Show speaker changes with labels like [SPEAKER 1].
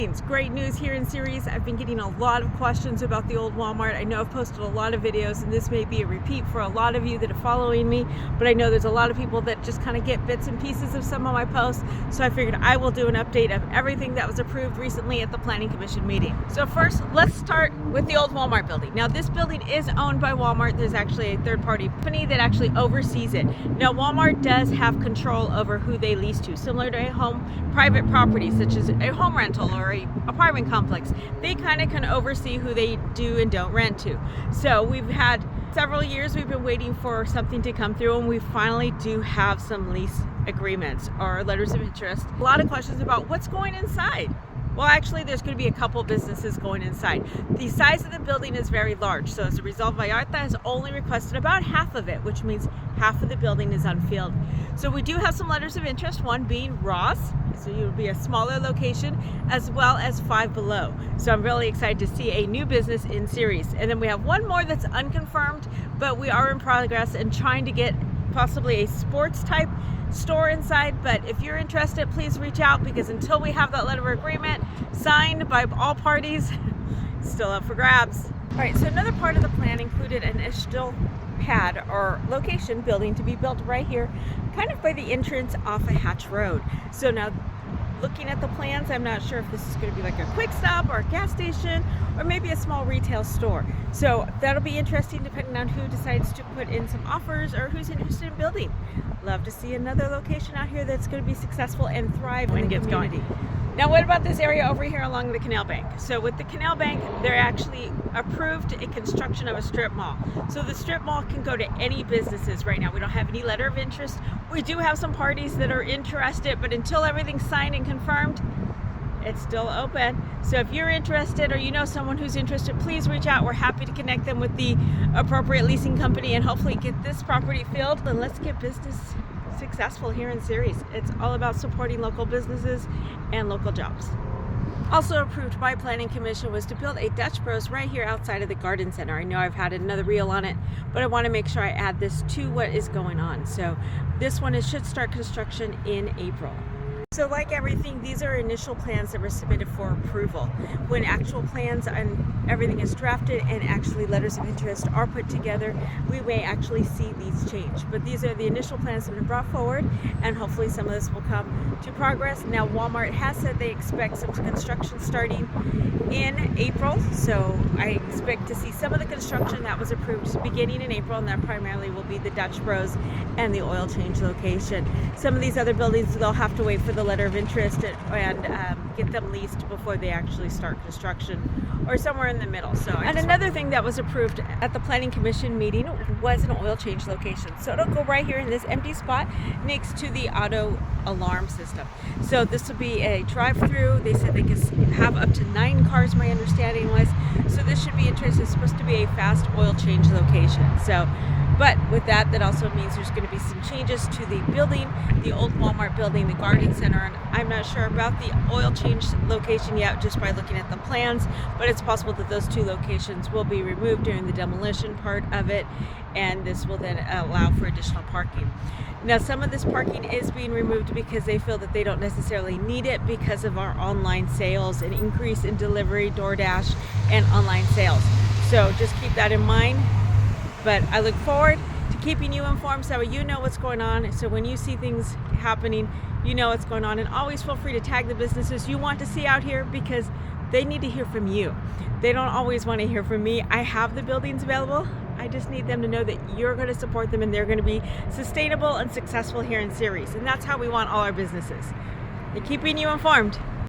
[SPEAKER 1] Great news here in series. I've been getting a lot of questions about the old Walmart. I know I've posted a lot of videos, and this may be a repeat for a lot of you that are following me, but I know there's a lot of people that just kind of get bits and pieces of some of my posts, so I figured I will do an update of everything that was approved recently at the Planning Commission meeting. So first, let's start with the old Walmart building. Now, this building is owned by Walmart. There's actually a third-party company that actually oversees it. Now, Walmart does have control over who they lease to, similar to a home private property, such as a home rental or a apartment complex. They kind of can oversee who they do and don't rent to. So we've had several years we've been waiting for something to come through, and we finally do have some lease agreements or letters of interest. A lot of questions about what's going inside. Well, actually, there's going to be a couple businesses going inside. The size of the building is very large, so as a result, Vallarta has only requested about half of it, which means half of the building is unfilled. So we do have some letters of interest, one being Ross, so it would be a smaller location, as well as Five Below. So I'm really excited to see a new business in series. And then we have one more that's unconfirmed, but we are in progress and trying to get possibly a sports type store inside. But if you're interested, please reach out, because until we have that letter of agreement signed by all parties, it's still up for grabs. All right, so another part of the plan included an additional pad or location building to be built right here, kind of by the entrance off a Hatch Road. So now, looking at the plans, I'm not sure if this is going to be like a quick stop or a gas station or maybe a small retail store. So that'll be interesting depending on who decides to put in some offers or who's interested in building. Love to see another location out here that's going to be successful and thrive when it gets going. Now, what about this area over here along the canal bank? So with the canal bank, they're actually approved a construction of a strip mall. So the strip mall can go to any businesses right now. We don't have any letter of interest. We do have some parties that are interested, but until everything's signed and confirmed, it's still open. So if you're interested or you know someone who's interested, please reach out. We're happy to connect them with the appropriate leasing company and hopefully get this property filled, and let's get business successful here in series. It's all about supporting local businesses and local jobs. Also approved by Planning Commission was to build a Dutch Bros right here outside of the garden center. I know I've had another reel on it, but I want to make sure I add this to what is going on. So this one should start construction in April. So like everything, these are initial plans that were submitted for approval. When actual plans and everything is drafted and actually letters of interest are put together, we may actually see these change. But these are the initial plans that have been brought forward, and hopefully some of this will come to progress. Now, Walmart has said they expect some construction starting in April, so I expect to see some of the construction that was approved beginning in April, and that primarily will be the Dutch Bros and the oil change location. Some of these other buildings, they'll have to wait for the letter of interest and get them leased before they actually start construction, or somewhere in the middle. So, and another thing that was approved at the Planning Commission meeting was an oil change location. So it'll go right here in this empty spot next to the auto alarm system. So this will be a drive-through. They said they could have up to 9 cars, my understanding was. So this should be interesting. It's supposed to be a fast oil change location. So, but with that, that also means there's going to be some changes to the building, the old Walmart building, the garden center, and I'm not sure about the oil change location yet just by looking at the plans, but it's possible that those 2 locations will be removed during the demolition part of it, and this will then allow for additional parking. Now, some of this parking is being removed because they feel that they don't necessarily need it because of our online sales and increase in delivery, DoorDash, and online sales. So just keep that in mind. But I look forward to keeping you informed so you know what's going on. So when you see things happening, you know what's going on. And always feel free to tag the businesses you want to see out here, because they need to hear from you. They don't always want to hear from me. I have the buildings available. I just need them to know that you're going to support them and they're going to be sustainable and successful here in series. And that's how we want all our businesses. They're keeping you informed.